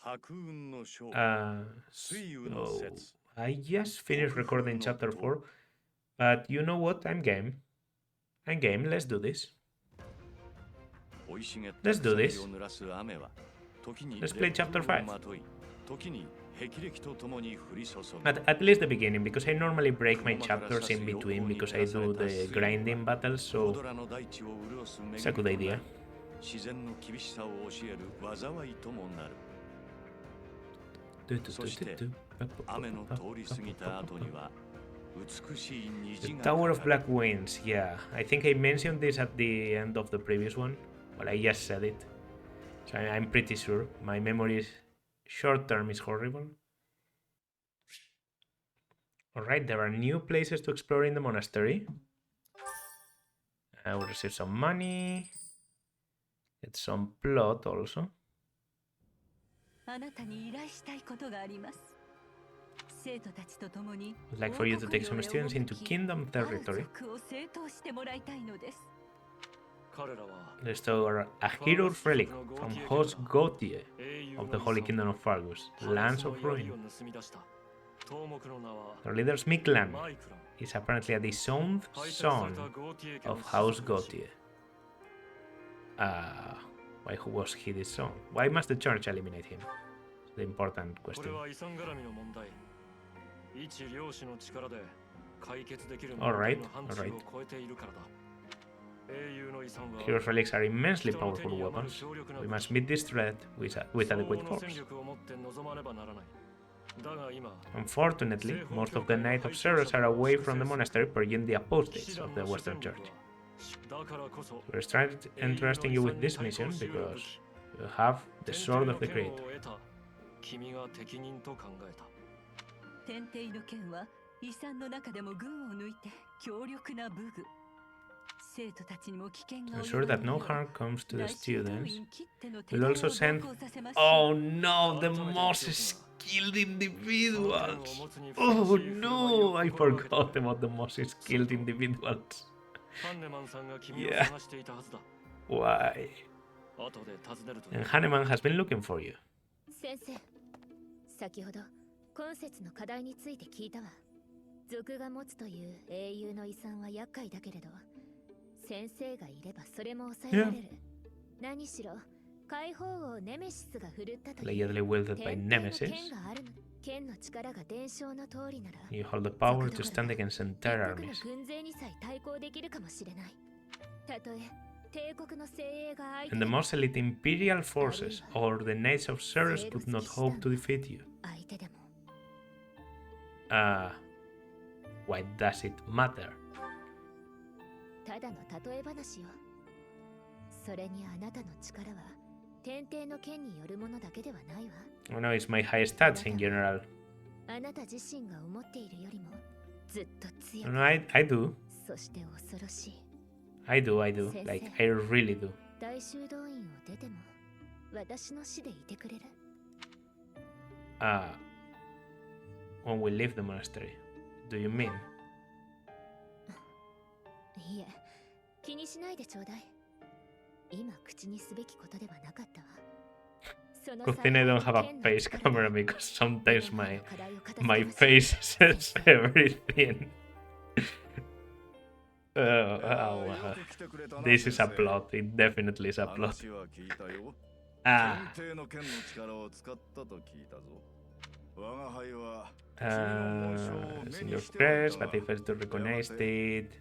So I just finished recording chapter 4, but you know what? I'm game. I'm game. Let's do this. Let's do this. Let's play chapter 5. At least the beginning, because I normally break my chapters in between because I do the grinding battles, so it's a good idea. The Tower of Black Winds, yeah. I think I mentioned this at the end of the previous one, but I just said it. So I'm pretty sure. My memory is short term is horrible. Alright, there are new places to explore in the monastery. I will receive some money. Get some plot also. I'd like for you to take some students into Kingdom territory. Restore a hero's relic from Host Gautier of the Holy Kingdom of Fargus, lands of ruin. Their leader Miklan is apparently a disowned son of House Gautier. Why was he disowned? Why must the church eliminate him? The important question. Alright. Heroes' relics are immensely powerful weapons. We must meet this threat with adequate force. Unfortunately, most of the Knights of Ceres are away from the monastery purging the apostates of the Western Church. We're entrusting you with this mission because you have the Sword of the Creator. To ensure that no harm comes to the students, we'll also send... Oh no, the most skilled individuals! Oh no, I forgot about the most skilled individuals. Yeah. Why? And Hanneman has been looking for you. Yeah. Allegedly wielded by Nemesis. You hold the power to stand against entire armies. And the most elite imperial forces or the Knights of Ceres could not hope to defeat you. Why does it matter? Oh no, it's my high stats in general. No, I do. I do. Like, I really do. When we leave the monastery, do you mean? Good thing I don't have a face camera because sometimes my face says everything. This is a plot. It definitely is a plot. Senior crest, but I failed to recognize it.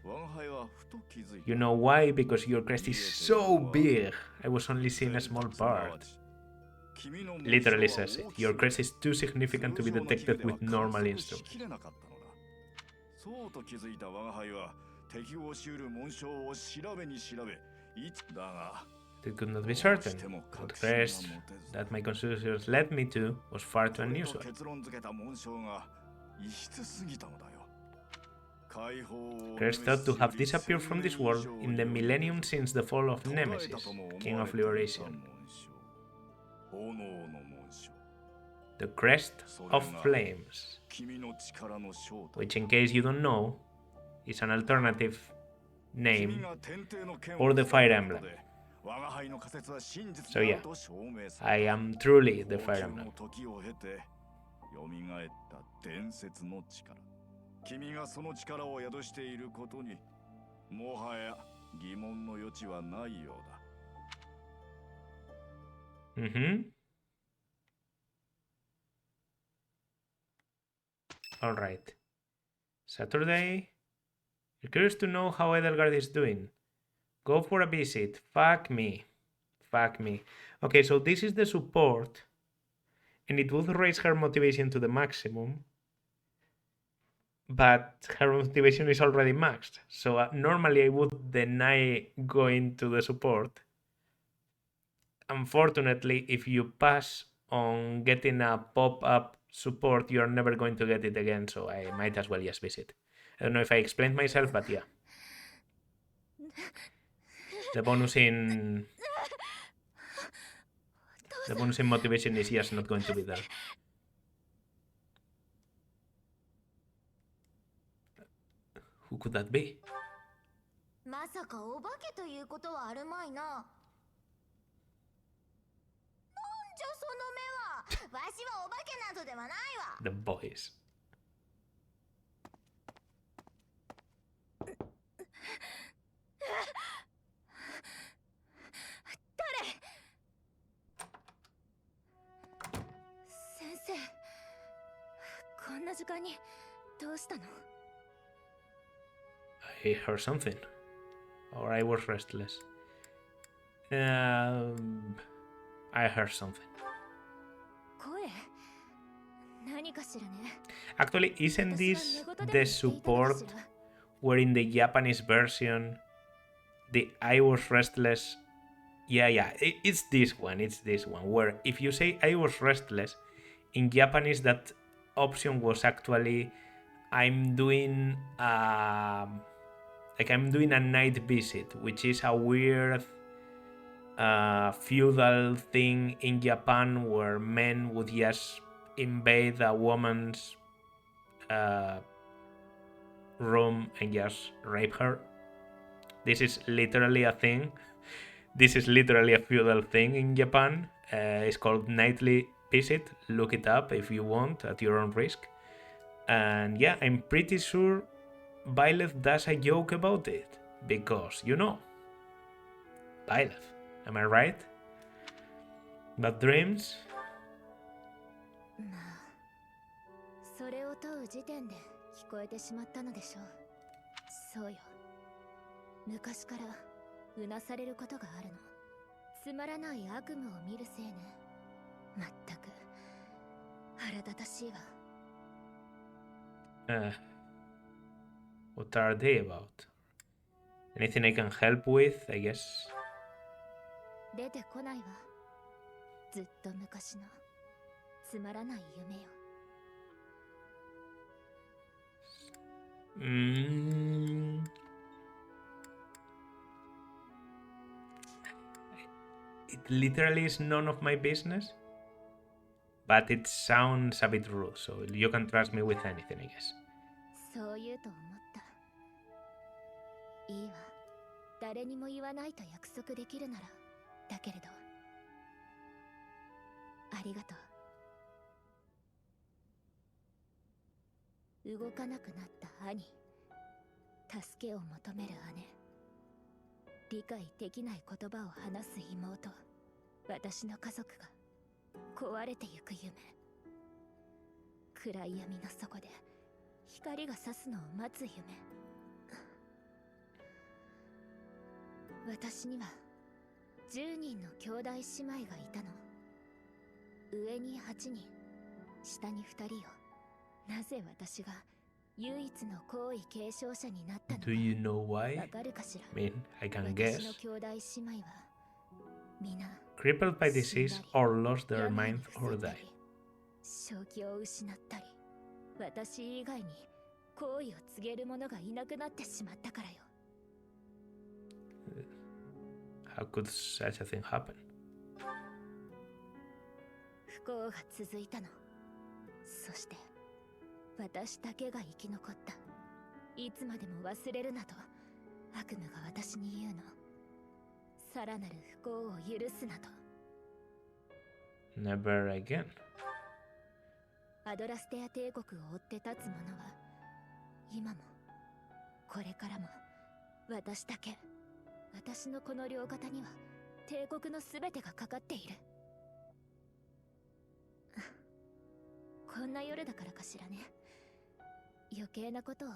You know why? Because your crest is so big. I was only seeing a small part. Literally says it. Your crest is too significant to be detected with normal instruments. It could not be certain. The crest that my constitutions led me to was far too unusual. Crest thought to have disappeared from this world in the millennium since the fall of Nemesis, King of Liberation. The Crest of Flames, which, in case you don't know, is an alternative name for the Fire Emblem. So yeah, I am truly the Fire Emblem. 君がその力を宿していることにもはや疑問の余地はないようだ。All right. Saturday. You're curious to know how Edelgard is doing. Go for a visit. Fuck me. Fuck me. Okay, so this is the support. And it would raise her motivation to the maximum. But her motivation is already maxed. So normally I would deny going to the support. Unfortunately, if you pass on getting a pop-up support, you're never going to get it again. So I might as well just visit. I don't know if I explained myself, but yeah. The bonus in motivation is just not going to be there. Who could that be? The boys. I heard something. Or I was restless. I heard something. Actually, isn't this the support where in the Japanese version the I was restless? Yeah, it's this one. It's this one where if you say I was restless, in Japanese that option was actually I'm doing I'm doing a night visit, which is a weird feudal thing in Japan where men would just invade a woman's room and just rape her. This is literally a thing. This is literally a feudal thing in Japan. It's called nightly visit. Look it up if you want at your own risk. And yeah, I'm pretty sure Byleth does a joke about it. Because, you know, Byleth. Am I right? But dreams? それを問う時点で聞こえてしまったのでしょう。そうよ。昔からうなされることがあるの。つまらない悪夢を見るせいね。まったく腹立たしいわ。What are they about? Anything I can help with, I guess? 出てこないわ。ずっと昔のつまらない夢よ。It literally is none of my business, but it sounds a bit rude, so you can trust me with anything, I guess. そう言うと思った。いいわ。誰にも言わないと約束できるなら。だけれど。ありがとう。動かなくなった兄。助けを求める姉。理解できない言葉を話す妹。私の家族が壊れてゆく夢。暗い闇の底で光が差すのを待つ夢。私には10人の兄弟姉妹がいたの。上に8人、下に2人よ。なぜ私が唯一の皇位継承者になったのか。 Do you know why? わかるかしら。 I mean, I can guess. 私の兄弟姉妹は皆 Crippled by disease or lost their mind or died. 正気を失ったり、私以外に皇位を告げる者がいなくなってしまったからよ。How could such a thing happen? 不幸が続いたの。そして私だけが生き残った。いつまでも忘れるなと悪夢が私に言うの。さらなる不幸を許すなと。 Never again. アドラステア帝国を追って立つ者は今もこれからも私だけ、私のこの両肩には帝国の全てがかかっている。こんな夜だからかしらね。余計なことを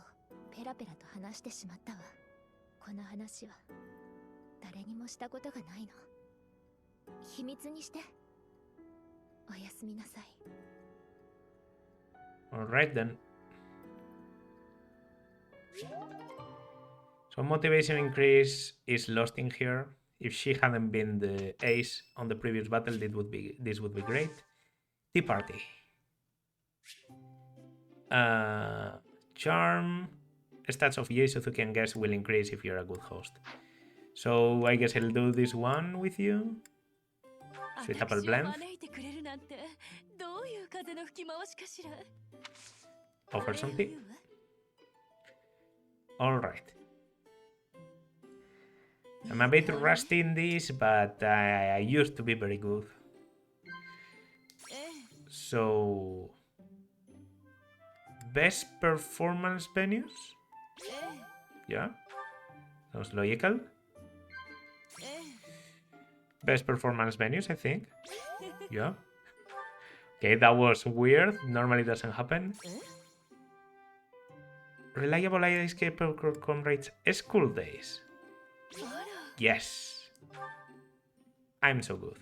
ペラペラと話してしまったわ。この話は誰にもしたことがないの。秘密にして。おやすみなさい。 Alright then. So motivation increase is lost in here. If she hadn't been the ace on the previous battle, this would be great. Tea party. Charm. Stats of Yesuzuki and guess will increase if you're a good host. So I guess I'll do this one with you. Sweet apple blend. Offer some tea. Alright. I'm a bit rusty in this, but I used to be very good. So... Best performance venues? Yeah. Sounds logical. Best performance venues, I think. Yeah. Okay, that was weird. Normally doesn't happen. Reliable escape comrades school days. Yes. I'm so good.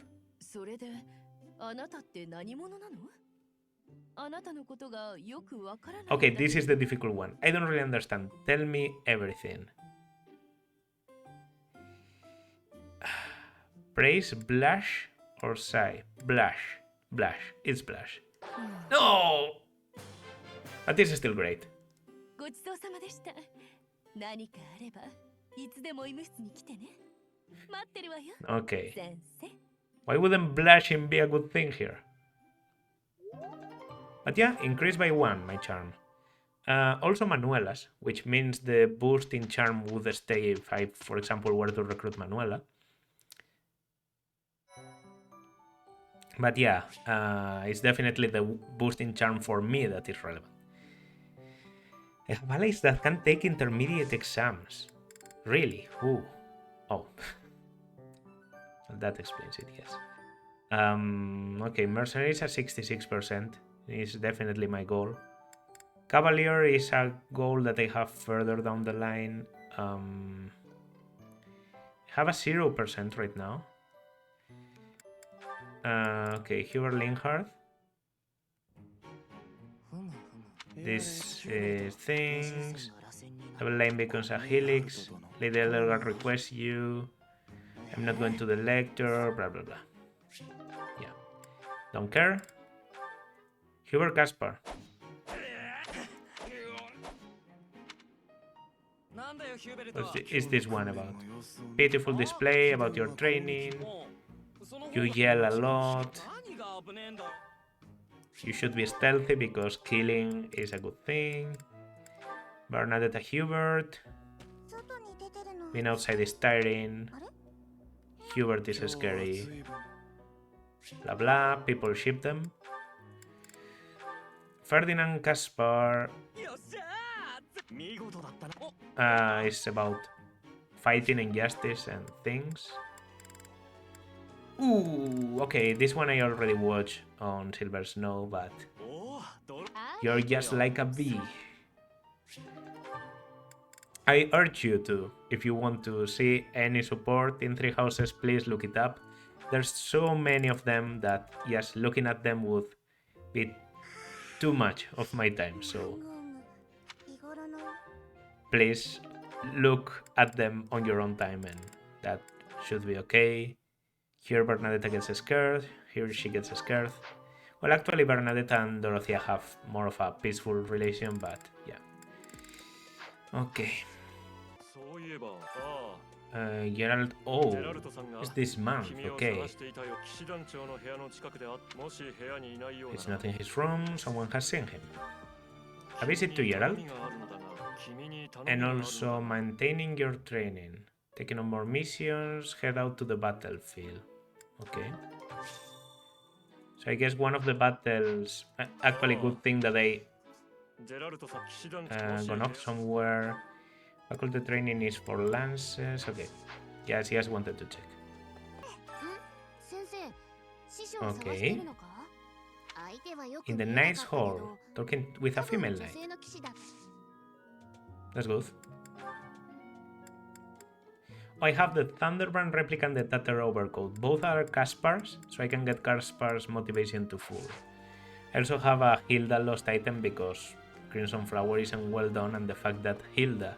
Okay, this is the difficult one. I don't really understand. Tell me everything. Praise, blush, or sigh? Blush. Blush. It's blush. No! But this is still great. Okay. Why wouldn't blushing be a good thing here? But yeah, increase by 1 my charm. Also Manuela's, which means the boost in charm would stay if I, for example, were to recruit Manuela. But yeah, it's definitely the boost in charm for me that is relevant. I have allies that can take intermediate exams. Really? Ooh. Oh. That explains it, yes. Okay, Mercenaries at 66% is definitely my goal. Cavalier is a goal that I have further down the line. I have a 0% right now. Okay, Hubert Linhard. This is things. Double line becomes a helix. Lady Edelgard requests you. I'm not going to the lecture. Blah blah blah. Yeah. Don't care. Hubert Gaspar. What is this one about? Beautiful display about your training. You yell a lot. You should be stealthy because killing is a good thing. Bernadetta Hubert. Being outside is tiring. Hubert is scary. Blah blah. People ship them. Ferdinand Caspar is about fighting injustice and things. Ooh, okay, this one I already watched on Silver Snow, but you're just like a bee. I urge you to, if you want to see any support in Three Houses, please look it up. There's so many of them that just looking at them would be too much of my time, so please look at them on your own time and that should be okay. Here Bernadetta gets scared, here she gets scared. Well, actually Bernadetta and Dorothea have more of a peaceful relation, but yeah. Okay. Gerald, oh, it's this month, okay. It's not in his room, someone has seen him. A visit to Gerald. And also maintaining your training. Taking on more missions, head out to the battlefield. Okay. So I guess one of the battles... Actually, good thing that I gone off somewhere. Faculty training is for lances. Okay. Yes, he has wanted to check. Okay. In the Knight's Hall, talking with a female knight. That's good. I have the Thunderbrand replica and the Tatter Overcoat. Both are Caspar's, so I can get Caspar's motivation to full. I also have a Hilda lost item because Crimson Flower isn't well done, and the fact that Hilda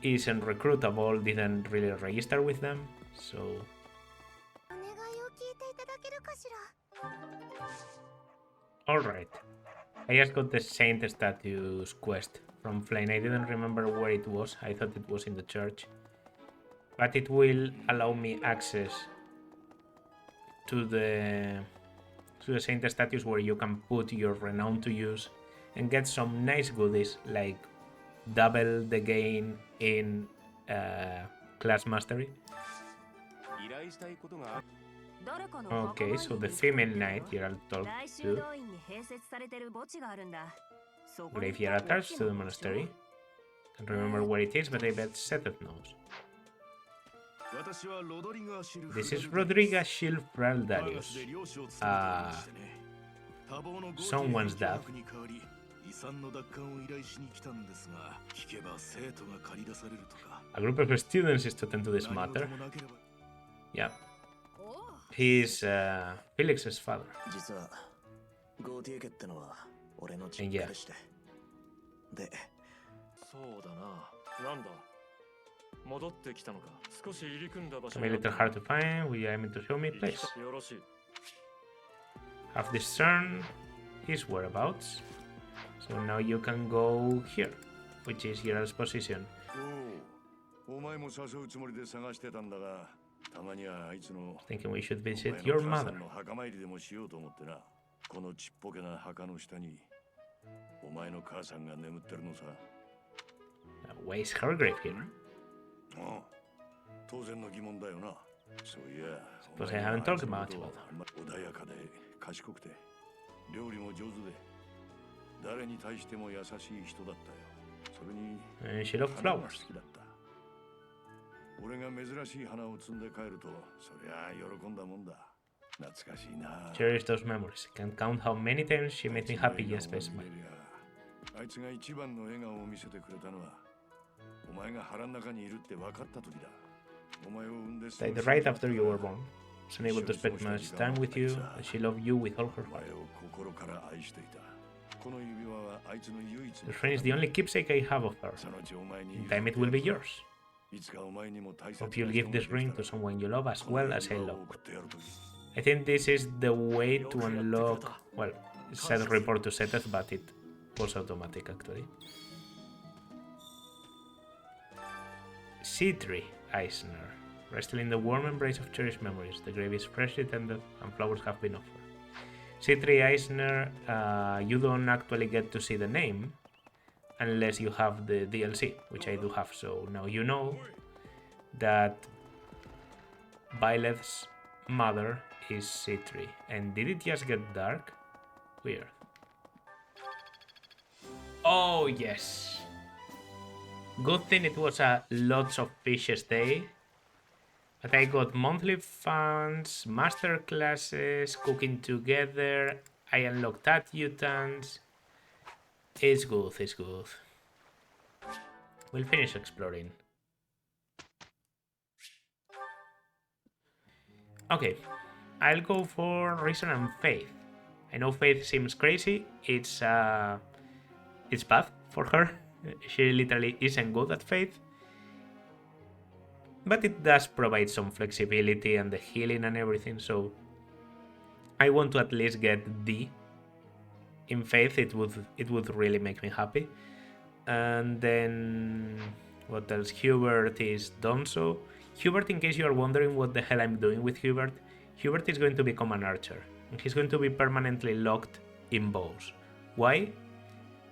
isn't recruitable didn't really register with them, so... Alright. I just got the Saint Statues quest from Flame. I didn't remember where it was. I thought it was in the church. But it will allow me access to the Saint Statues where you can put your renown to use and get some nice goodies like double the gain in class mastery. Okay, so the female knight here I'll talk to. Graveyard attached to the monastery. Can't remember where it is, but I bet Seth knows. This is Rodriga Shilfraldarius. Someone's dad. A group of students is to attend to this matter. Yeah. He's Felix's father. And yeah. Can be a little hard to find. Will you aim to show me, please? Have discerned his whereabouts. So now you can go here, which is Geralt's position. Thinking we should visit your mother. Why is her grave here? Suppose I haven't talked much about her. And she loved flowers. Cherish those memories. Can't count how many times she made me happy just by smiling. Died right after you were born. Was unable to spend much time with you, and she loved you with all her heart. The ring is the only keepsake I have of her. In time it will be yours. Hope you'll give this ring to someone you love as well as I love. I think this is the way to unlock... Well, it said report to Seth, but it was automatic actually. C3 Eisner. Resting in the warm embrace of cherished memories. The grave is freshly tended and flowers have been offered. C3 Eisner, you don't actually get to see the name unless you have the DLC, which I do have. So now you know that Byleth's mother is C3. And did it just get dark? Weird. Oh yes. Good thing it was a lots of fishes day. But I got monthly funds, master classes, cooking together, I unlocked adjutants. It's good, it's good. We'll finish exploring. Okay, I'll go for reason and faith. I know faith seems crazy, it's bad for her. She literally isn't good at faith. But it does provide some flexibility and the healing and everything, so I want to at least get D in faith. It would really make me happy. And then what else? Hubert is done so. Hubert, in case you are wondering what the hell I'm doing with Hubert, Hubert is going to become an archer and he's going to be permanently locked in bows. Why?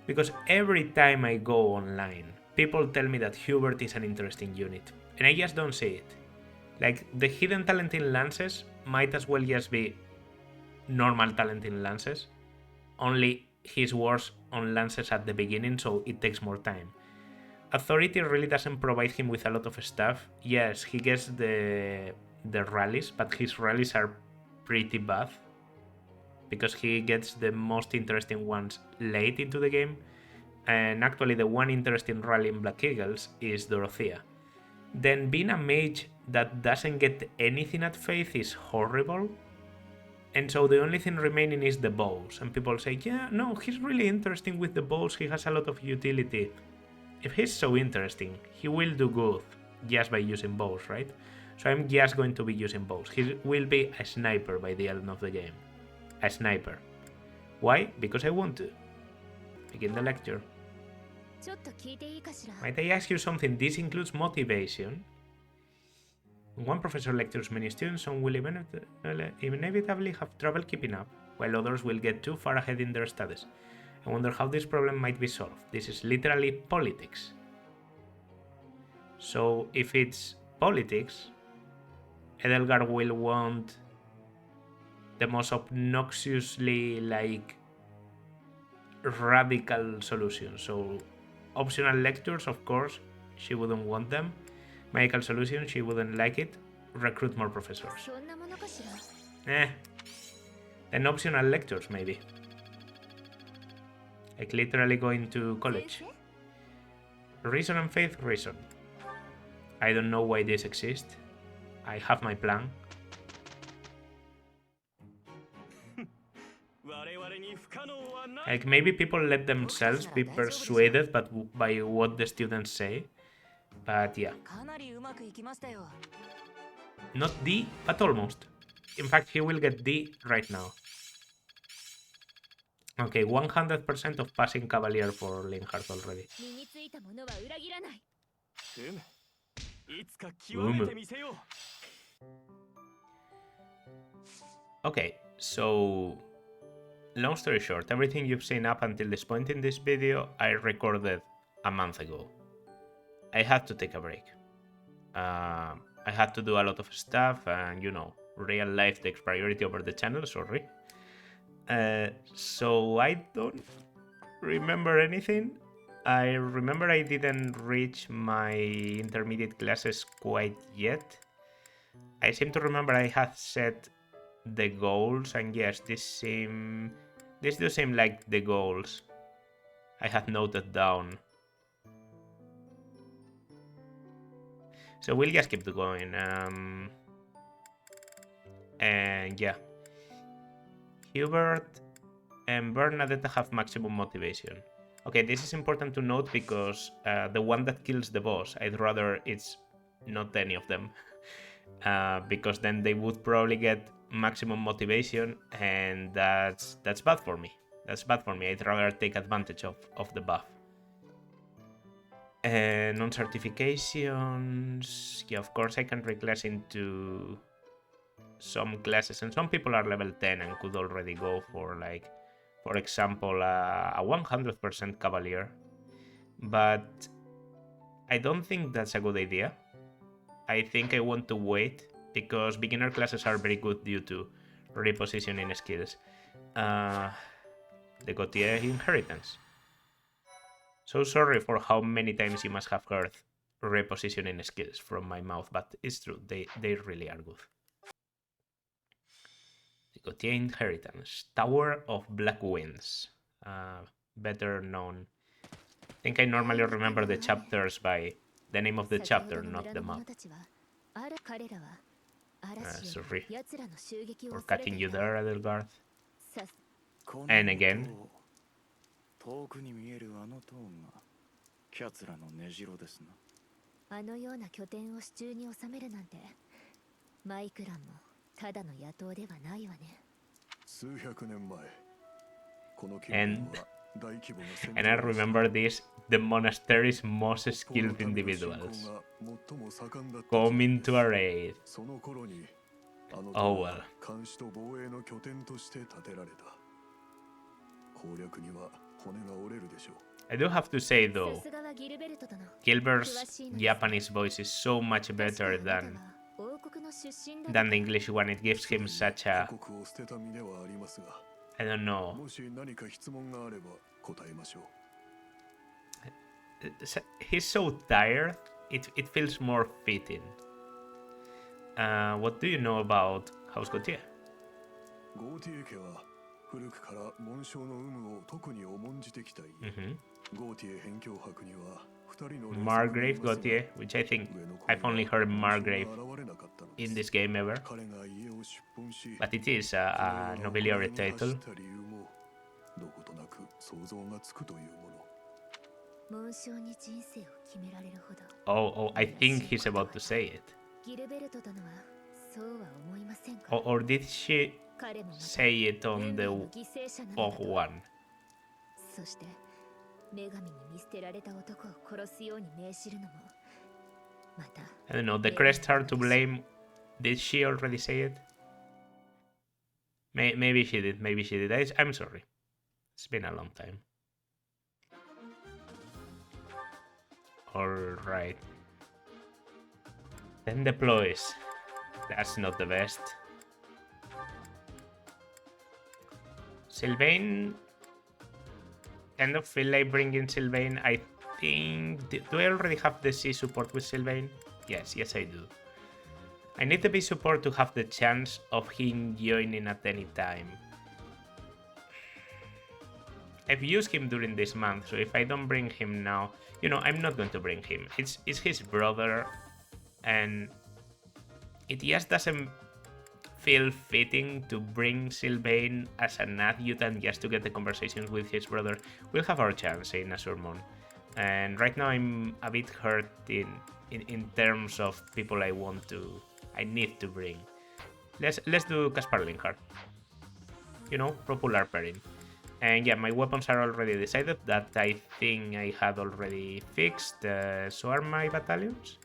Because every time I go online, people tell me that Hubert is an interesting unit, and I just don't see it. Like, the hidden talent in Lances might as well just be normal talent in Lances, only he's worse on Lances at the beginning, so it takes more time. Authority really doesn't provide him with a lot of stuff. Yes, he gets the rallies, but his rallies are pretty bad, because he gets the most interesting ones late into the game, and actually the one interesting rally in Black Eagles is Dorothea. Then being a mage that doesn't get anything at Faith is horrible, and so the only thing remaining is the bows, and people say, yeah, no, he's really interesting with the bows, he has a lot of utility. If he's so interesting, he will do good just by using bows, right? So I'm just going to be using bows. He will be a sniper by the end of the game. A sniper. Why? Because I want to. Begin the lecture. Might I ask you something? This includes motivation. When one professor lectures many students, some will inevitably have trouble keeping up, while others will get too far ahead in their studies. I wonder how this problem might be solved. This is literally politics. So if it's politics, Edelgard will want the most obnoxiously, like, radical solution. So optional lectures, of course, she wouldn't want them. Magical solution, she wouldn't like it. Recruit more professors. Then optional lectures, maybe. Like literally going to college. Reason and faith, reason. I don't know why this exists. I have my plan. Like maybe people let themselves be persuaded by what the students say. But yeah. Not D, but almost. In fact, he will get D right now. Okay, 100% of passing Cavalier for Linhardt already. Okay, so long story short, everything you've seen up until this point in this video, I recorded a month ago. I had to take a break. I had to do a lot of stuff, and you know, real life takes priority over the channel, sorry. So I don't remember anything. I remember I didn't reach my intermediate classes quite yet. I seem to remember I had set the goals, and yes, this do seem like the goals I had noted down. So we'll just keep going. And yeah, Hubert and Bernadette have maximum motivation. Okay, this is important to note because the one that kills the boss, I'd rather it's not any of them. Because then they would probably get maximum motivation, and that's bad for me. That's bad for me. I'd rather take advantage of the buff. Non-certifications. Yeah, of course I can reclass into some classes, and some people are level 10 and could already go for, like, for example, a 100% Cavalier. But I don't think that's a good idea. I think I want to wait, because beginner classes are very good due to repositioning skills. The Gautier inheritance. So sorry for how many times you must have heard repositioning skills from my mouth, but it's true, they really are good. The Gautier inheritance. Tower of Black Winds. Better known. I think I normally remember the chapters by the name of the chapter, not the map. Sorry for cutting you there, Edelgard. And again. And I remember this, the monastery's most skilled individuals coming to our aid. Oh well. I do have to say though, Gilbert's Japanese voice is so much better than the English one. It gives him such a, I don't know, he's so tired, it feels more fitting. What do you know about House Gautier? Margrave Gautier, which I think I've only heard Margrave in this game ever, but it is a nobiliary title. Oh, I think he's about to say it. Or did she say it on the Vogue one? I don't know, the crest hard to blame. Did she already say it? Maybe she did, maybe she did. I'm sorry. It's been a long time. Alright. Then deploys. That's not the best. Sylvain. Kind of feel like bringing Sylvain. I think... Do I already have the C support with Sylvain? Yes, I do. I need the B support to have the chance of him joining at any time. I've used him during this month, so if I don't bring him now... You know, I'm not going to bring him. It's his brother, and it just doesn't feel fitting to bring Sylvain as an adjutant just to get the conversations with his brother. We'll have our chance in Asurmon. And right now I'm a bit hurt in terms of people I need to bring. Let's do Kaspar Linhart. You know, popular pairing. And yeah, my weapons are already decided. That I think I had already fixed. So are my battalions?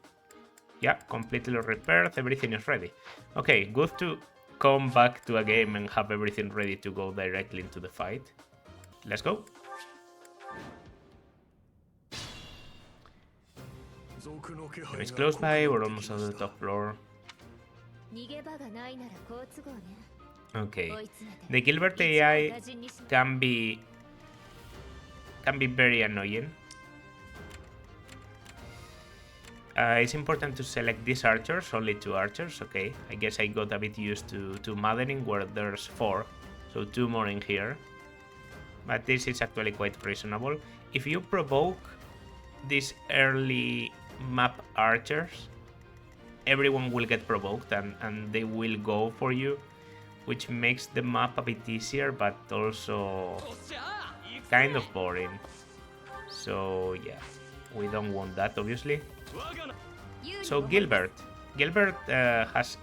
Yeah, completely repaired. Everything is ready. Okay, good to come back to a game and have everything ready to go directly into the fight. Let's go. It's close by. We're almost on the top floor. Okay, the Gilbert AI can be very annoying. It's important to select these archers, only 2 archers. Okay, I guess I got a bit used to maddening where there's 4, so 2 more in here. But this is actually quite reasonable. If you provoke these early map archers, everyone will get provoked and they will go for you, which makes the map a bit easier, but also kind of boring. So yeah, we don't want that, obviously. So Gilbert has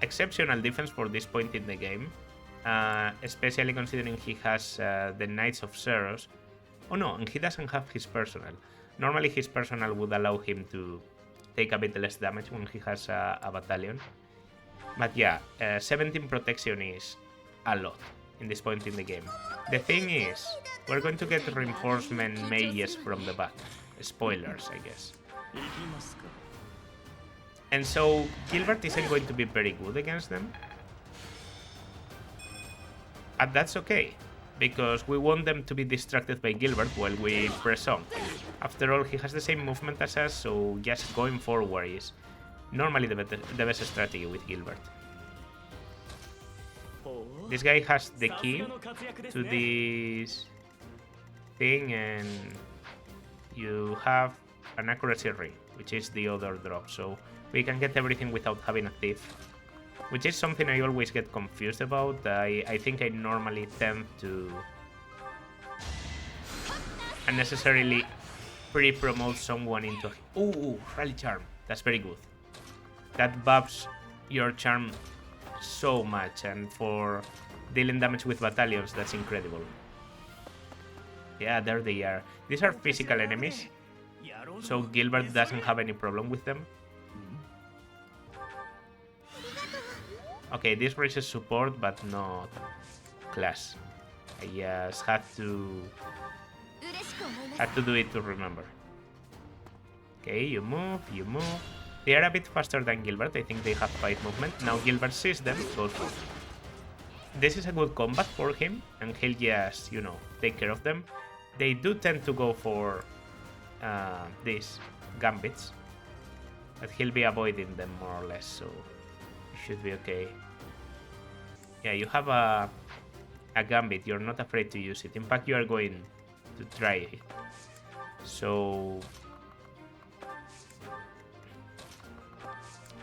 exceptional defense for this point in the game, especially considering he has the Knights of Ceros. Oh no, and he doesn't have his personal. Normally his personal would allow him to take a bit less damage when he has a battalion. But yeah, 17 protection is a lot in this point in the game. The thing is, we're going to get reinforcement mages from the back. Spoilers, I guess. And so Gilbert isn't going to be very good against them. And that's okay, because we want them to be distracted by Gilbert while we press on. After all, he has the same movement as us, so just going forward is normally the best strategy with Gilbert. This guy has the key to this thing, and you have an accuracy ring, which is the other drop, so we can get everything without having a thief, which is something I always get confused about. I think I normally tend to unnecessarily pre-promote someone into... Ooh, Rally Charm. That's very good. That buffs your charm so much, and for dealing damage with battalions, that's incredible. Yeah, there they are. These are physical enemies, so Gilbert doesn't have any problem with them. Okay, this raises support, but not class. I just had to Had to do it to remember. Okay, you move, you move. They are a bit faster than Gilbert. I think they have 5 movement. Now Gilbert sees them, goes for it. This is a good combat for him, and he'll just, you know, take care of them. They do tend to go for these gambits, but he'll be avoiding them more or less, so it should be okay. Yeah, you have a gambit. You're not afraid to use it. In fact, you are going to try it. So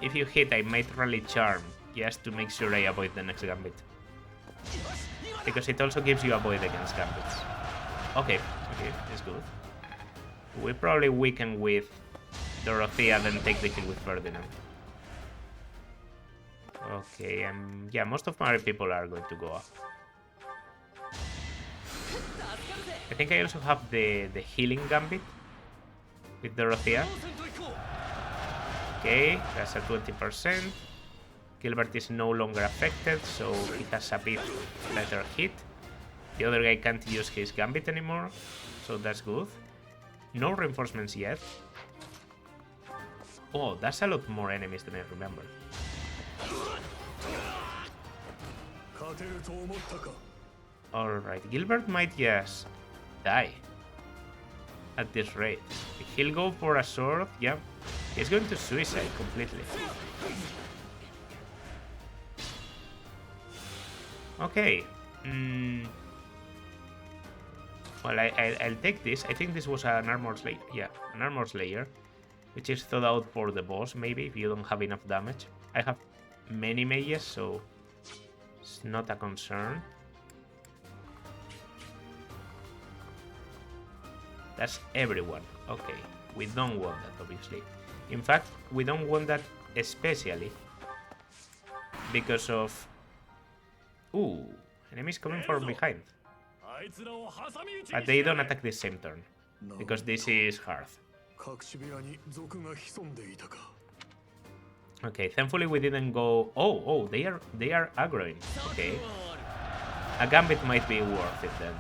if you hit, I might rally charm just to make sure I avoid the next gambit, because it also gives you avoid against gambits. Okay, it's good. We probably weaken with Dorothea, then take the kill with Ferdinand. Okay, yeah, most of my people are going to go up. I think I also have the healing gambit with Dorothea. Okay, that's a 20%. Gilbert is no longer affected, so he has a bit better hit. The other guy can't use his gambit anymore, so that's good. No reinforcements yet. Oh, that's a lot more enemies than I remember. Alright, Gilbert might just die at this rate. He'll go for a sword, yeah. He's going to suicide completely. Okay. Well, I'll take this. I think this was an armor slayer. Yeah, an armor slayer, which is thought out for the boss, maybe, if you don't have enough damage. I have many mages, so it's not a concern. That's everyone. Okay, we don't want that, obviously. In fact, we don't want that especially because of... Ooh, enemies coming from behind. But they don't attack this same turn, because this is Hearth. Okay, thankfully we didn't go... Oh, they are aggroing. Okay. A gambit might be worth it then.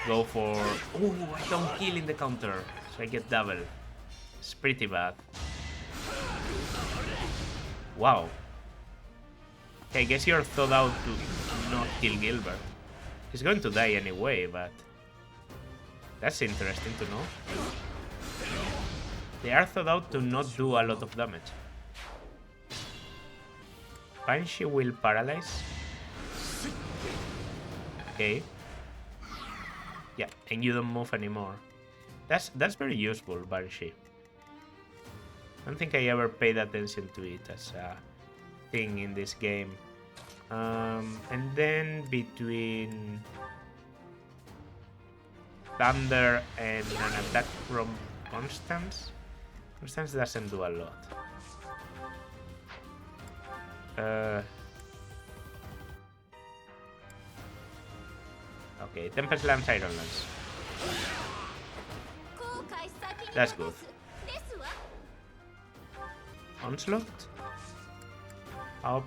Go for... Oh, I don't kill in the counter, so I get double. It's pretty bad. Wow. Okay, I guess you're thought out to not kill Gilbert. He's going to die anyway, but... That's interesting to know. They are thought out to not do a lot of damage. Banshee will paralyze. Okay. Yeah, and you don't move anymore. That's very useful, Banshee. I don't think I ever paid attention to it as a thing in this game. And then between Thunder and an attack from Constance. Constance doesn't do a lot. Okay, Tempest Lance, Iron Lance. That's good. Onslaught? Oh.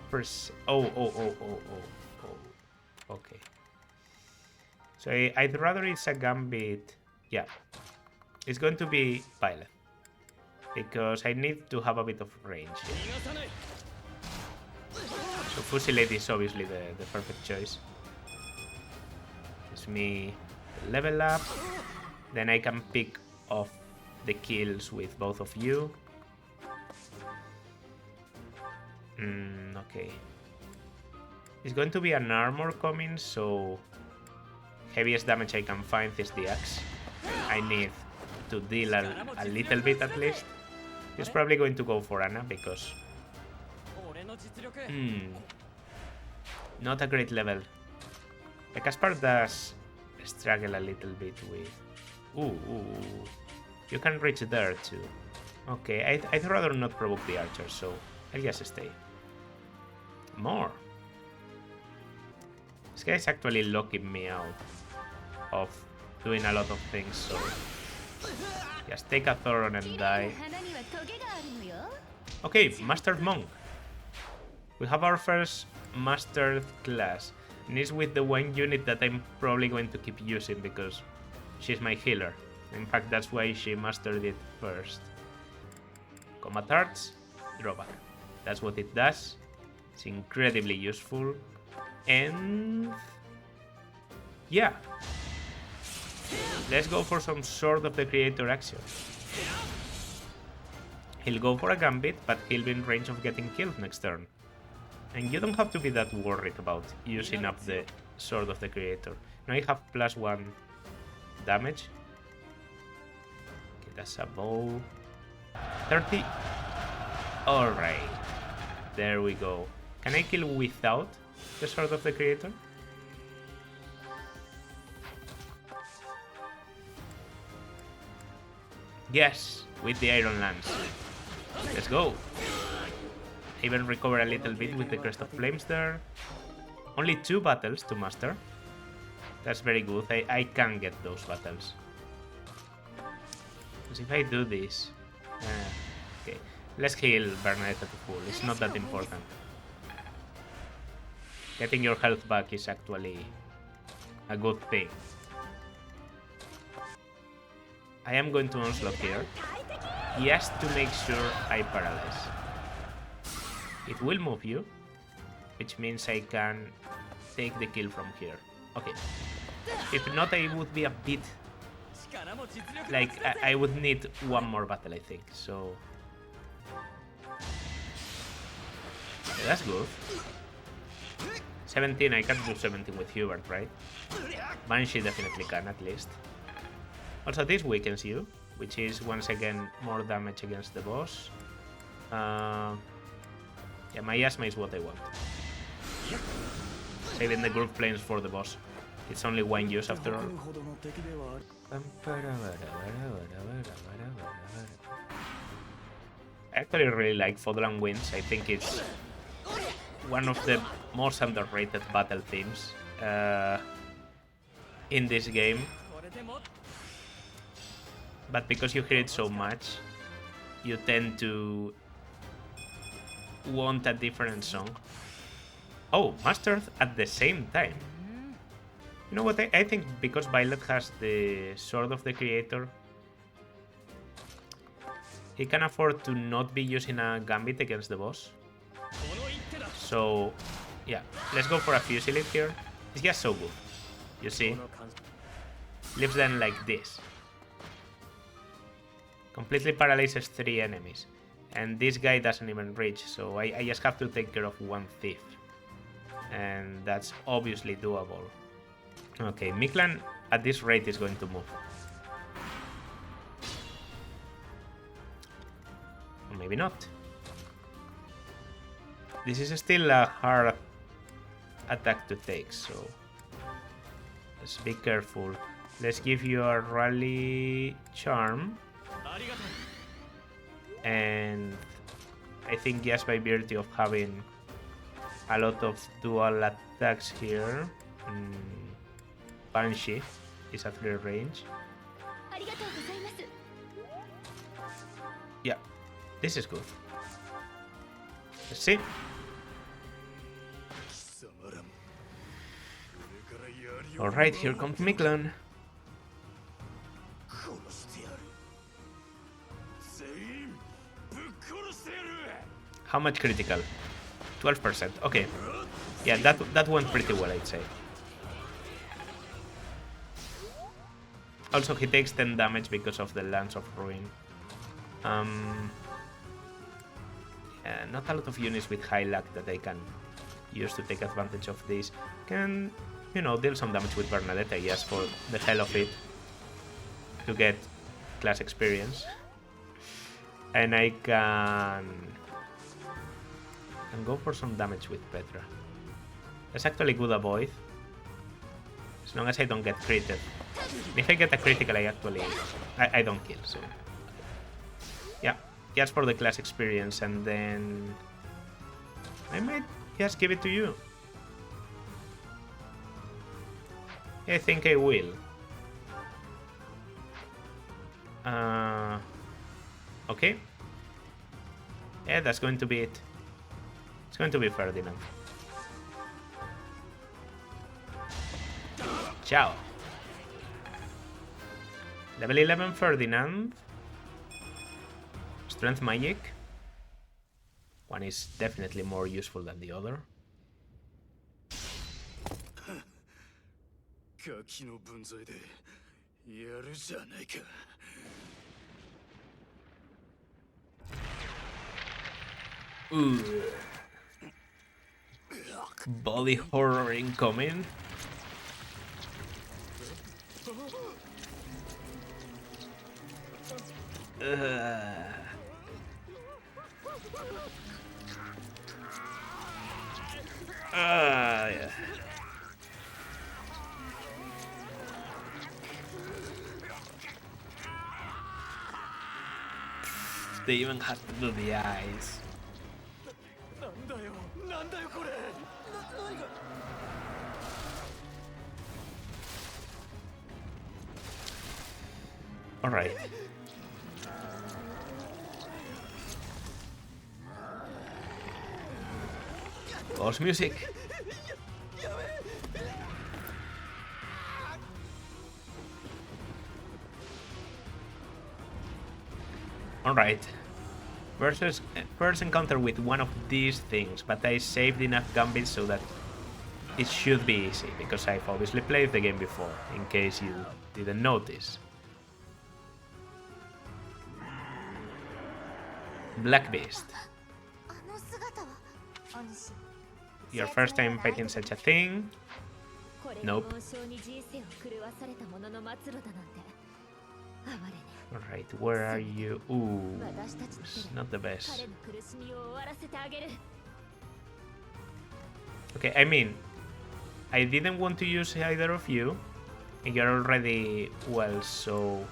Okay. So I'd rather it's a Gambit. Yeah. It's going to be Pilot. Because I need to have a bit of range here. So Fusilade is obviously the perfect choice. Gives me level up. Then I can pick off the kills with both of you. Okay. It's going to be an armor coming, so heaviest damage I can find is the axe. I need to deal a little bit at least. He's probably going to go for Anna because... Not a great level. The Caspar does struggle a little bit with... Ooh. You can reach there too. Okay, I'd rather not provoke the archer, so I'll just stay. More. This guy's actually locking me out of doing a lot of things, so... Just take a Thoron and die. Okay, Mastered Monk. We have our first Mastered class. And it's with the one unit that I'm probably going to keep using because she's my healer. In fact, that's why she mastered it first. Combat Arts, drawback. That's what it does. It's incredibly useful. And yeah. Let's go for some Sword of the Creator action. He'll go for a Gambit, but he'll be in range of getting killed next turn. And you don't have to be that worried about using up the Sword of the Creator. Now you have +1 damage. Okay, that's a bow. 30. Alright. There we go. Can I kill without the Sword of the Creator? Yes, with the Iron Lance. Let's go. Even recover a little bit with the Crest of Flames there. Only 2 battles to master. That's very good. I can get those battles. Because if I do this... okay, let's heal Bernadetta to full. It's not that important. Getting your health back is actually a good thing. I am going to onslaught here. Just to make sure I paralyze. It will move you, which means I can take the kill from here. Okay. If not, I would be a bit... like, I would need one more battle, I think, so... okay, that's good. 17, I can't do 17 with Hubert, right? Banshee definitely can, at least. Also, this weakens you, which is, once again, more damage against the boss. Yeah, miasma is what I want. Saving the group planes for the boss. It's only 1 use after all. I actually really like Fodlan Winds. I think it's one of the most underrated battle themes in this game. But because you hear it so much, you tend to want a different song. Oh, mastered at the same time. You know what, I think because Violet has the Sword of the Creator, he can afford to not be using a Gambit against the boss. So, yeah, let's go for a Fusilade here. It's just so good. You see? Leaves them like this. Completely paralyzes 3 enemies. And this guy doesn't even reach, so I just have to take care of 1 thief. And that's obviously doable. Okay, Miklan at this rate is going to move. Or maybe not. This is still a hard attack to take, so let's be careful. Let's give you a Rally Charm. And I think just by virtue of having a lot of dual attacks here, Banshee is at 3 range. Yeah, this is good. Let's see. Alright, here comes Miklan. How much critical? 12%. Okay. Yeah, that went pretty well, I'd say. Also, he takes 10 damage because of the Lance of Ruin. Yeah, not a lot of units with high luck that I can use to take advantage of this. Can, you know, deal some damage with Bernadetta just for the hell of it. To get class experience. And I can go for some damage with Petra. That's actually good avoid. As long as I don't get critted. If I get a critical, I don't kill, so... yeah, just for the class experience, and then... I might just give it to you. I think I will. Okay. Yeah, that's going to be it. It's going to be Ferdinand. Ciao. Level 11 Ferdinand. Strength magic. One is definitely more useful than the other. Ooh. Body horror incoming. Yeah. They even had to do the eyes. Alright. Boss music. Alright. First encounter with one of these things, but I saved enough gambits so that it should be easy, because I've obviously played the game before, in case you didn't notice. Black Beast. Your first time fighting such a thing? Nope. Alright, where are you? Ooh, it's not the best. Okay, I mean, I didn't want to use either of you, and you're already well, so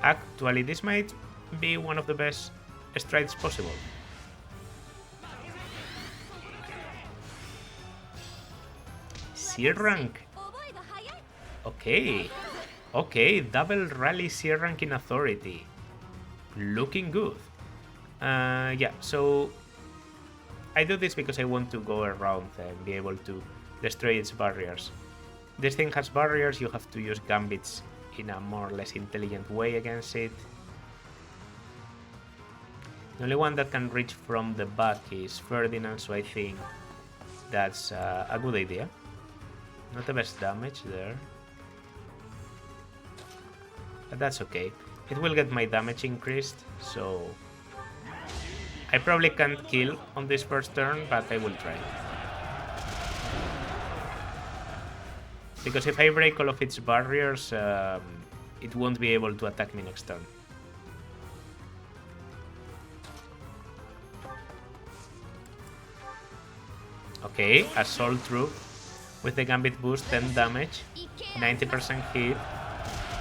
actually this might be one of the best strides possible. C rank. Okay. Okay, double rally C rank in authority. Looking good. Yeah, so I do this because I want to go around and be able to destroy its barriers. This thing has barriers, you have to use gambits in a more or less intelligent way against it. The only one that can reach from the back is Ferdinand, so I think that's a good idea. Not the best damage there. But that's okay. It will get my damage increased, so I probably can't kill on this first turn, but I will try. Because if I break all of its barriers, it won't be able to attack me next turn. Okay, Assault Troop with the Gambit boost, 10 damage, 90% hit.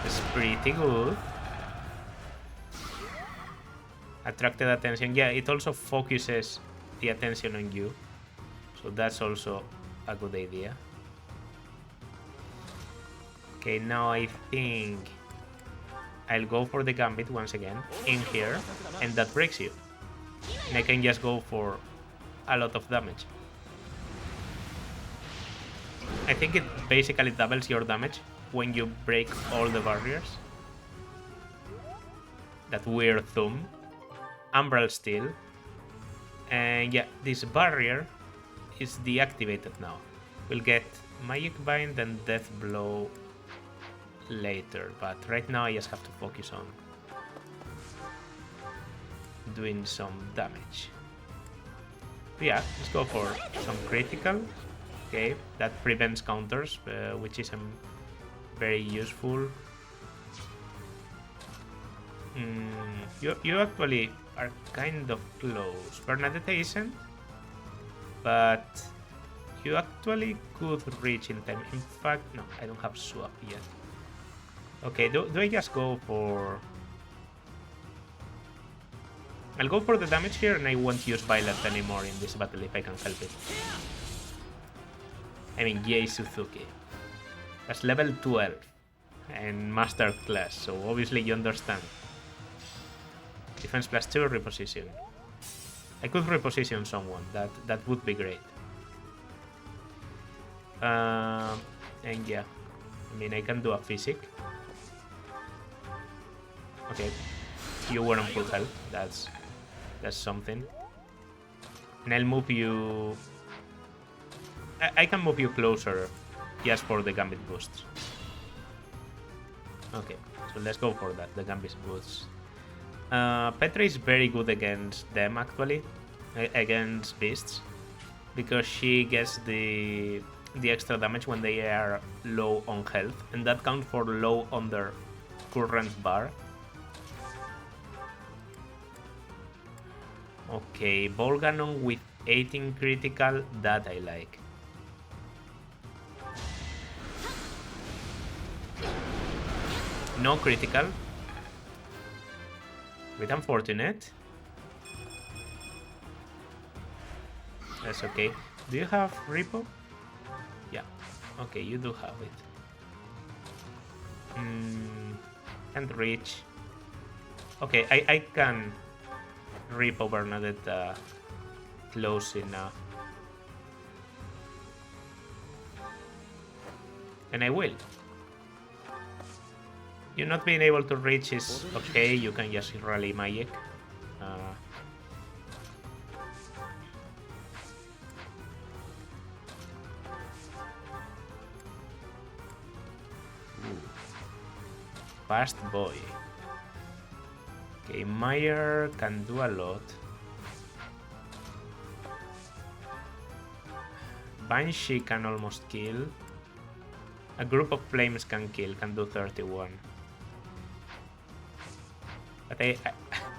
It's pretty good. Attracted attention. Yeah, it also focuses the attention on you. So that's also a good idea. Okay, now I think I'll go for the Gambit once again in here, and that breaks you. And I can just go for a lot of damage. I think it basically doubles your damage when you break all the barriers. That weird thumb. Umbral Steel. And yeah, this barrier is deactivated now. We'll get Magic Bind and Death Blow later, but right now I just have to focus on doing some damage. But yeah, let's go for some critical. Okay, that prevents counters, which is very useful. You actually are kind of close. Bernadette isn't, but you actually could reach in time. In fact, no, I don't have swap yet. Okay, do I just go for... I'll go for the damage here, and I won't use Violet anymore in this battle if I can help it. I mean, yay Suzuki. That's level 12 and master class, so obviously you understand. Defense +2, reposition. I could reposition someone, that would be great. And yeah, I mean, I can do a physic. Okay, you were on full health. That's something. And I'll move you. I can move you closer, just for the gambit boosts. Okay, so let's go for that. The gambit boosts. Petra is very good against them, actually, against beasts, because she gets the extra damage when they are low on health, and that counts for low on their current bar. Okay, Volganon with 18 critical, that I like. No critical. With unfortunate. That's okay. Do you have Repo? Yeah. Okay, you do have it. Can't reach. Okay, I can Repo Bernadette close enough. And I will. You not being able to reach is okay, you can just rally magic. Fast boy. Okay, Meyer can do a lot. Banshee can almost kill. A group of flames can kill, can do 31. But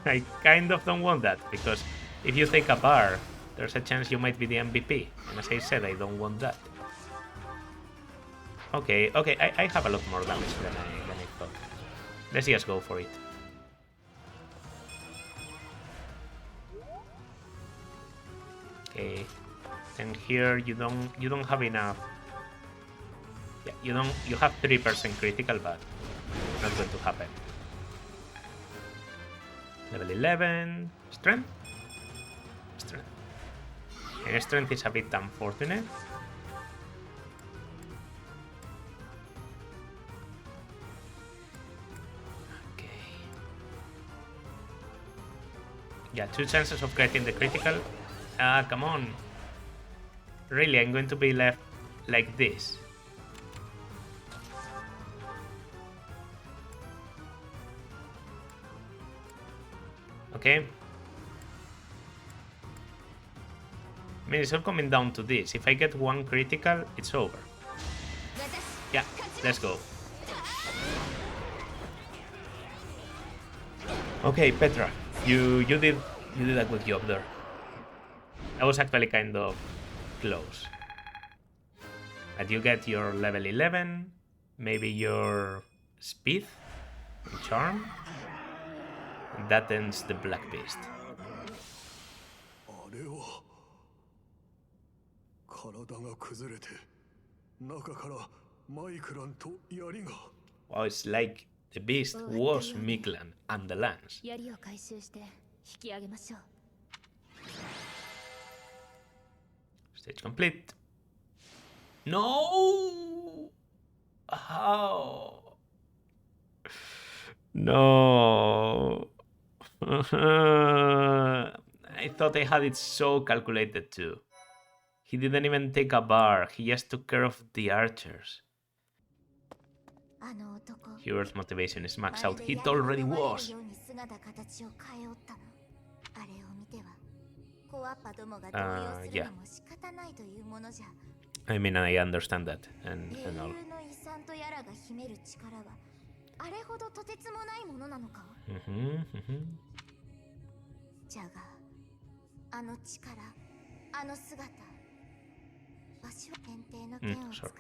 I kind of don't want that, because if you take a bar, there's a chance you might be the MVP. And as I said, I don't want that. Okay, I have a lot more damage than I thought. Let's just go for it. Okay, and here you don't have enough. Yeah, you have 3% critical, but not going to happen. Level 11, strength. And strength is a bit unfortunate. Okay. Yeah, 2 chances of getting the critical. Ah, come on. Really, I'm going to be left like this. Okay. I mean, it's all coming down to this. If I get 1 critical, it's over. Yeah, let's go. Okay, Petra, you did a good job there. I was actually kind of close. But you get your level 11, maybe your speed, and charm. And that ends the Black Beast. Wow, it's like the beast was Miklan and the lance. Stage complete. No! How? No. I thought I had it so calculated too. He didn't even take a bar, he just took care of the archers. Hero's motivation is maxed out. It already was. Yeah. I mean, I understand that and all. Sorry.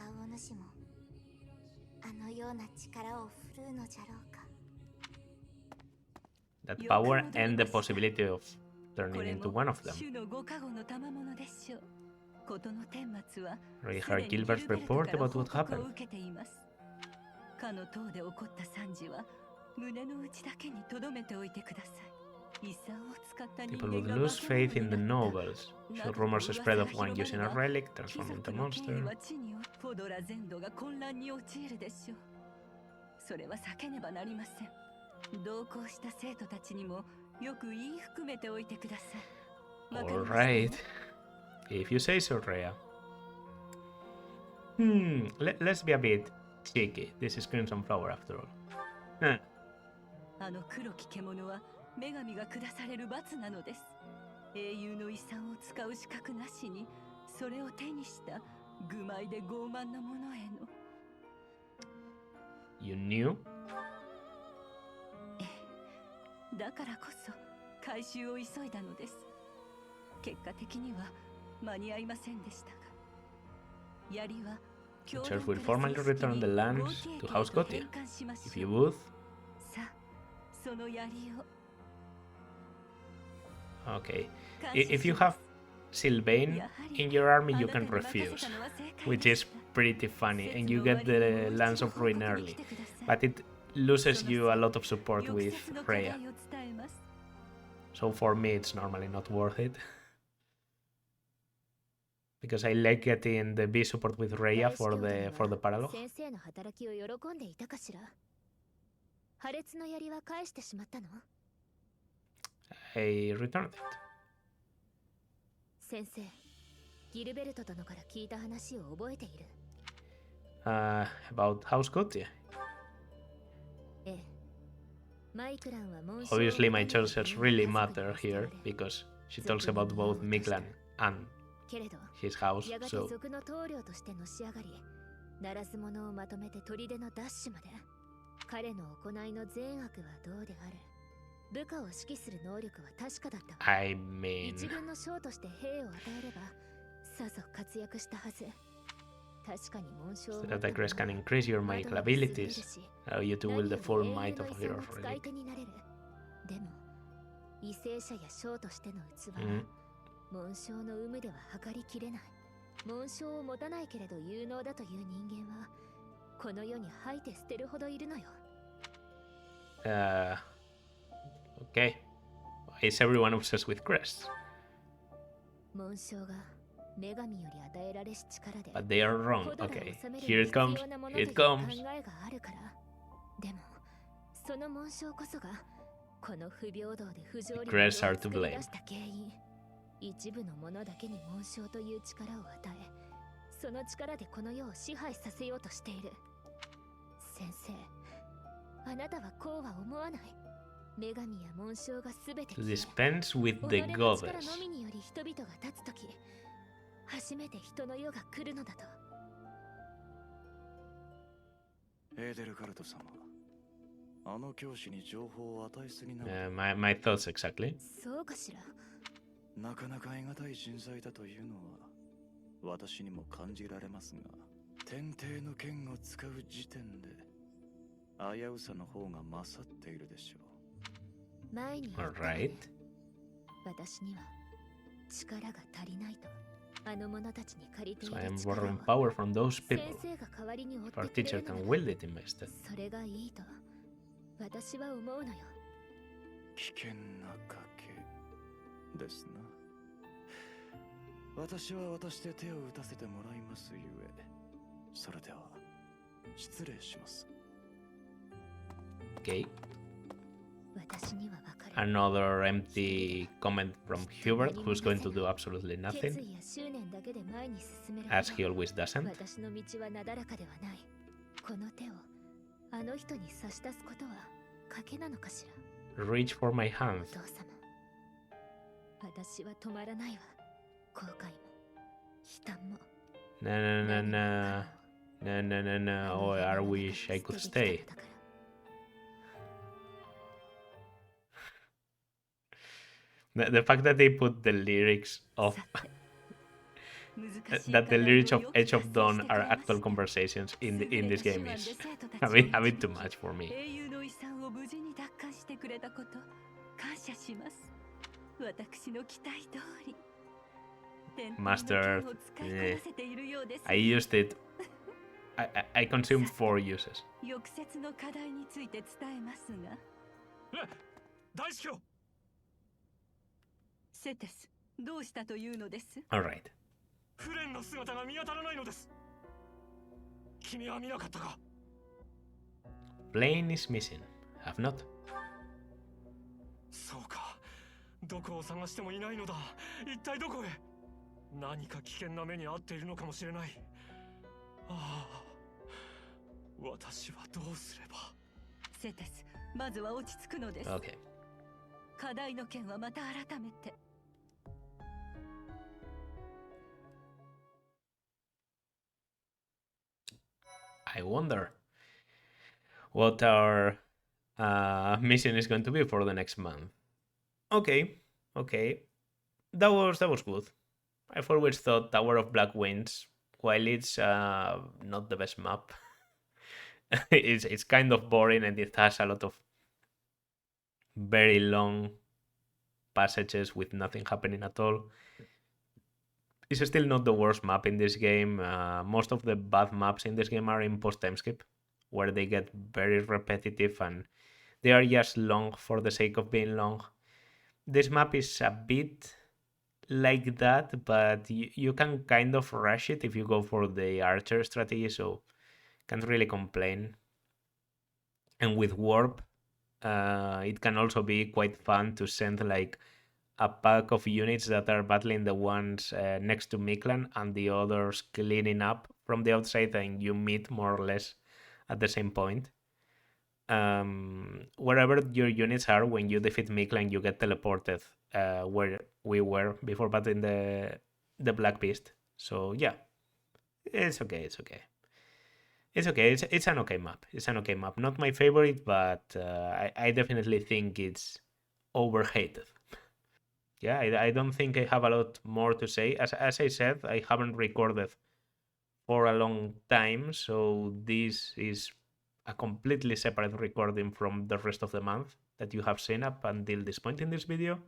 That power and the possibility of turning into one of them. Already heard Gilbert's report about what happened. People would lose faith in the nobles. Should rumors spread of one using a relic, transform into a monster. ポドラ全土が混乱に陥るでしょう。それは避けねばなりません。同行した生徒たちにもよく言い含めておいてください。わかりましたね。Alright. If you say so, Rhea. Let's be a bit cheeky. This is Crimson Flower after all. あの黒き獣は女神が下される罰なのです。英雄の遺産を使う資格なしにそれを手にした愚昧で傲慢な者への。You knew? ええ、だからこそ回収を急いだのです。結果的には間に合いませんでしたが、槍は The church will formally return the lands to House Gotia. If you would. さあ、その槍を。Okay. If you have Sylvain in your army, you can refuse, which is pretty funny, and you get the Lands of Ruin early. But it loses you a lot of support with Rhea. So for me, it's normally not worth it. Because I like getting the B support with Rhea for the paralogue. I returned it. 先生、ギルベルト殿から聞いた話を覚えている。About House Gotia. ええ。マイクランは紋章 Obviously, my choices really matter here because she talks about both Miklan and けれど his house. やがて So 族の棟梁としてのし上がり、ならず者をまとめて砦の奪取まで。彼の行いの善悪はどうであれ、部下を指揮する能力は確かだったわ。I mean, 一軍の将として兵を与えればさぞ活躍したはず。確かに紋章を the attackers can increase your magical abilities, allow you to wield the full might of your 使い relic. 手になれる。でも為政者や将としての器は、紋章の有無では測りきれない。紋章を持たないけれど有能だという人間はこの世に吐いて捨てるほどいるのよ。Okay. Is everyone obsessed with crests? 紋章が女神より与えられし力で But they are wrong. コドラを Okay. 治める Here it 必 comes. 要なもの Here と it いう comes. 考えがあるから。でもその紋章こそがこの不平等で不条理 The な世を crests are to 作り blame. 出した原因。一部の者だけに紋章という力を与え、その力でこの世を支配させようとしている。先生、あなたはこうは思わない。女神や紋章がすべて To dispense with the 己の力 goddess. のみにより人々が立つとき、初めて人の世が来るのだと。エーデルガルト様、あの教師に情報を与えすぎな My thoughts exactly. そうかしら。なかなか得難い人材だというのは私にも感じられますが、天帝の剣を使う時点で危うさの方が勝っているでしょう。前に言ったわね Alright. 私には力が足りないと。あの者たちに借りてい So る I am 力を borrowing power from those 先 people. 生が代わりに追っ If て our くれ teacher るの can な wield ら it instead. それがいいと私は思うのよ。危険な賭けですな。私は私で手を打たせてもらいますゆえ、それでは失礼します。 Okay. 私には分かる。 Another empty comment from Hubert, who's going to do absolutely 決 nothing, 意や執念だけで前に進める as ほ he ど always doesn't. 私の道はなだらかではない。この手をあの人に差し出すことは賭けなのかしら。 Reach for my お hand. 父様、私は止まらないわ。後悔も悲嘆も No, no, no, no. No, no, no, no. Oh, I wish I could stay. The fact that they put the lyrics of that the lyrics of Edge of Dawn are actual conversations in this game is a bit too much for me. 英雄の遺産を無事に奪還してくれたこと感謝します。私の期待通り。 Master, I used it. I consumed 4 uses. 抑節の課題について伝えますが。大司教。セテス、どうしたというのです？ All right. フレンの姿が見当たらないのです。君は見なかったか。 Plane is missing. Have not. そうか。どこを探してもいないのだ。一体どこへ。何か危険な目に遭っているのかもしれない。ああ。私はどうすれば。セテス、まずは落ち着くのです。Okay. 課題の件はまた改めて。I wonder what our mission is going to be for the next month. Okay, okay. That was good. I've always thought Tower of Black Winds, while it's not the best map, it's kind of boring and it has a lot of very long passages with nothing happening at all. It's still not the worst map in this game. Most of the bad maps in this game are in post timeskip, where they get very repetitive and they are just long for the sake of being long. This map is a bit like that, but you can kind of rush it if you go for the archer strategy, so can't really complain. And with warp, it can also be quite fun to send like a pack of units that are battling the ones next to Miklan and the others cleaning up from the outside, and you meet more or less at the same point. Wherever your units are, when you defeat Miklan, you get teleported where we were before battling the Black Beast. So yeah, it's okay. It's okay. It's okay. It's an okay map. It's an okay map. Not my favorite, but I definitely think it's overhated. Yeah, I don't think I have a lot more to say. As I said, I haven't recorded for a long time, so this is a completely separate recording from the rest of the month that you have seen up until this point in this video.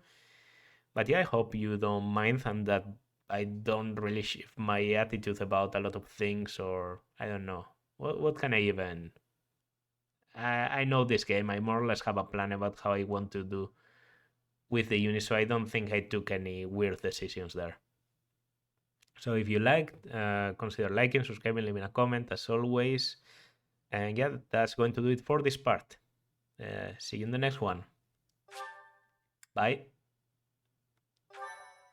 But yeah, I hope you don't mind and that I don't really shift my attitude about a lot of things, or I don't know. What can I even... I know this game. I more or less have a plan about how I want to do with the unit, so I don't think I took any weird decisions there. So if you liked, consider liking, subscribing, leaving a comment as always. And yeah, that's going to do it for this part. See you in the next one. Bye.